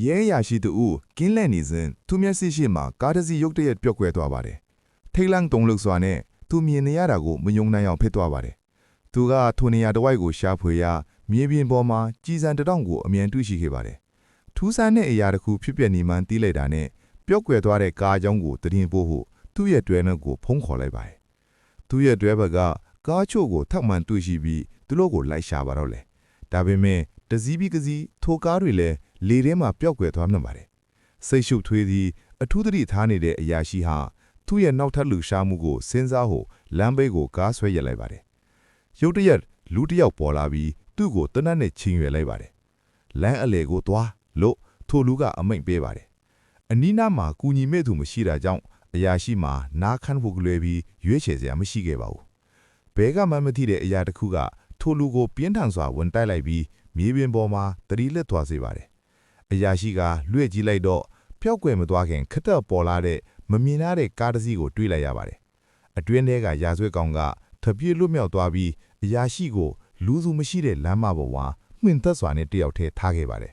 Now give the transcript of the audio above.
ရဲရရှိသူကင်းလက်နေစဉ်သူမျက်စိရှိမှကားတစ်စီးရုတ်တရက်ပြော့ကွဲသွားပါတယ်။ထိတ်လန့်တုန်လှုပ်စွာနဲ့သူမြင်နေရတာကိုမယုံနိုင်အောင်ဖြစ်သွားပါတယ်။သူကထိုနေရာတစ်ဝိုက်ကိုရှာဖွေရမြေပြင်ပေါ်မှာကြီးစံတစ်တောင်ကိုအမြန်တွေ့ရှိခဲ့ပါတယ်။ထူးဆန်းတဲ့အရာတစ်ခုဖြစ်ပျက်နေမှန်းသိလိုက်တာနဲ့ပြော့ကွဲသွားတဲ့ကားအကြောင်းကိုတရင်ပို့ဖို့သူ့ရဲ့တွဲနှုတ်ကိုဖုံးခေါ်လိုက်ပါတယ်။သူ့ရဲ့တွဲဘက်ကကားချို့ကိုထပ်မံတွေ့ရှိပြီးသူတို့ကိုလိုက်ရှာပါတော့လေ။ဒါပေမဲ့တစည်းပြီးကစည်းထိုကားတွေလည်းလေထဲမှာပျောက်ကွယ်သွားမှပါတယ်။စိတ်ရှုပ်ထွေးသည်အထူးသတိထားနေတဲ့အရာရှိဟာသူ့ရဲ့နောက်ထပ်လူရှားမှုကိုစဉ်းစားဖို့လမ်းဘေးကိုကားဆွဲရလိုက်ပါတယ်။ရုတ်တရက်လူတစ်ယောက်ပေါ်လာပြီးသူ့ကိုတနတ်နဲ့ချင်းရွယ်လိုက်ပါတယ်။လမ်းအလယ်ကိုသွားလို့ထိုလူကအမိန့်ပေးပါတယ်။အနီးနားမှာကူညီမဲ့သူမရှိတာကြောင့်အရာရှိမှာနားခန့်ဖို့လွယ်ပြီးရွေးချယ်စရာမရှိခဲ့ပါဘူး။ဘဲကမှမသိတဲ့အရာတစ်ခုကထိုလူကိုပြင်းထန်စွာဝင်တိုက်လိုက်ပြီးမြေပြင်ပေါ်မှာတတိလက်သွားစေပါတယ်။အရာရှိကလွှဲ့ကြည့်လိုက်တော့ပျောက်ကွယ်မသွားခင်ခက်တက်ပေါ်လာတဲ့မမြင်ရတဲ့ကားတစ်စီးကိုတွေ့လိုက်ရပါတယ်။အတွင်းထဲကရာဇဝတ်ကောင်ကထပြေးလွတ်မြောက်သွားပြီးအရာရှိကိုလူသူမရှိတဲ့လမ်းမပေါ်မှာမှင်သက်စွာနဲ့တယောက်တည်းထားခဲ့ပါတယ်